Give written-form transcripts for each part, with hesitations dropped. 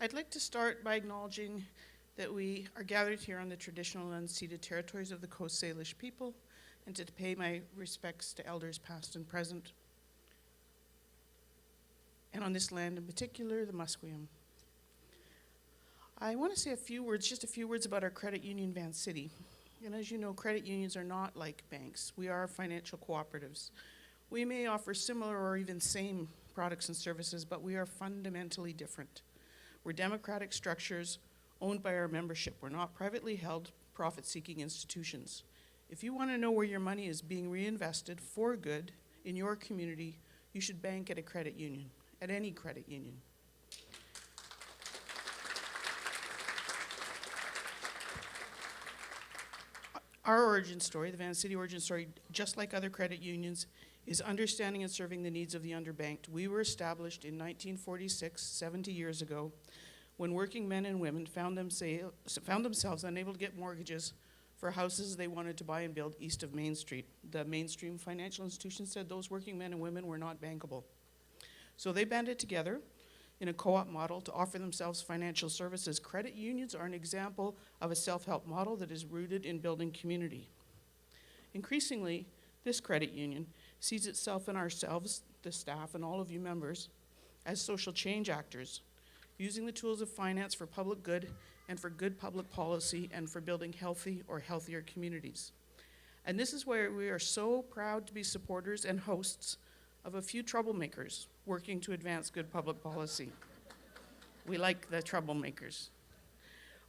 I'd like to start by acknowledging that we are gathered here on the traditional and unceded territories of the Coast Salish people, and to pay my respects to elders past and present, and on this land in particular, the Musqueam. I want to say just a few words about our credit union, Vancity. And as you know, credit unions are not like banks. We are financial cooperatives. We may offer similar or even same products and services, but we are fundamentally different. We're democratic structures owned by our membership. We're not privately held, profit-seeking institutions. If you want to know where your money is being reinvested for good in your community, you should bank at a credit union, at any credit union. Our origin story, the Vancity origin story, just like other credit unions, is understanding and serving the needs of the underbanked. We were established in 1946, 70 years ago, when working men and women found themselves unable to get mortgages for houses they wanted to buy and build east of Main Street. The mainstream financial institutions said those working men and women were not bankable. So they banded together in a co-op model to offer themselves financial services. Credit unions are an example of a self-help model that is rooted in building community. Increasingly, this credit union sees itself and ourselves, the staff and all of you members, as social change actors, using the tools of finance for public good and for good public policy and for building healthy or healthier communities. And this is where we are so proud to be supporters and hosts of a few troublemakers working to advance good public policy. We like the troublemakers.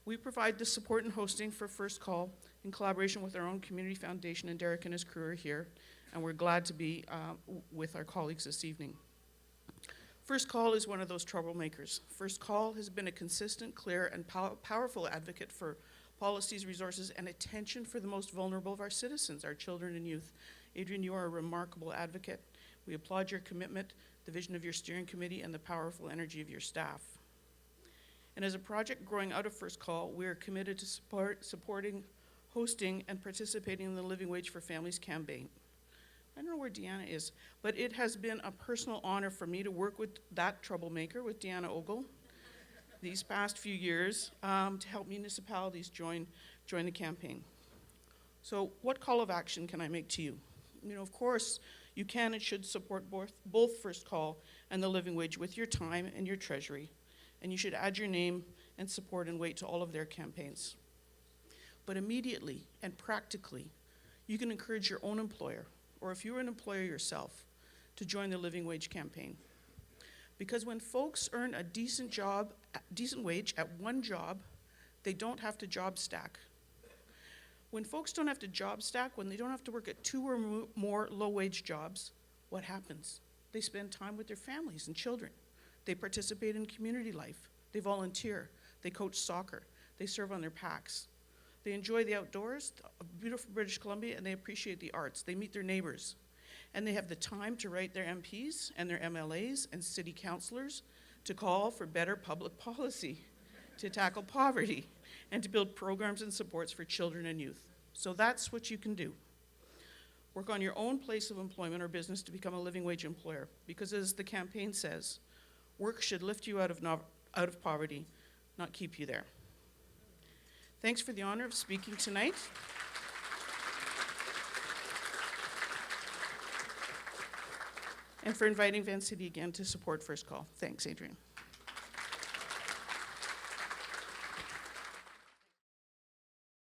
We provide the support and hosting for First Call in collaboration with our own community foundation, and Derek and his crew are here, and we're glad to be with our colleagues this evening. First Call is one of those troublemakers. First Call has been a consistent, clear, and powerful advocate for policies, resources, and attention for the most vulnerable of our citizens, our children and youth. Adrian, you are a remarkable advocate. We applaud your commitment, the vision of your steering committee, and the powerful energy of your staff. And as a project growing out of First Call, we are committed to supporting, hosting, and participating in the Living Wage for Families campaign. I don't know where Deanna is, but it has been a personal honor for me to work with that troublemaker, with Deanna Ogle, these past few years to help municipalities join the campaign. So what call of action can I make to you? You know, of course, you can and should support both First Call and the Living Wage with your time and your treasury, and you should add your name and support and weight to all of their campaigns. But immediately and practically, you can encourage your own employer, or if you're an employer yourself, to join the Living Wage campaign. Because when folks earn a decent wage at one job, they don't have to job stack. When folks don't have to job stack, when they don't have to work at 2 or more low-wage jobs, what happens? They spend time with their families and children. They participate in community life. They volunteer. They coach soccer. They serve on their PACs. They enjoy the outdoors of beautiful British Columbia, and they appreciate the arts. They meet their neighbors. And they have the time to write their MPs and their MLAs and city councilors to call for better public policy, to tackle poverty, and to build programs and supports for children and youth. So that's what you can do. Work on your own place of employment or business to become a living wage employer, because as the campaign says, work should lift you out of poverty, not keep you there. Thanks for the honor of speaking tonight. And for inviting Vancity again to support First Call. Thanks, Adrian.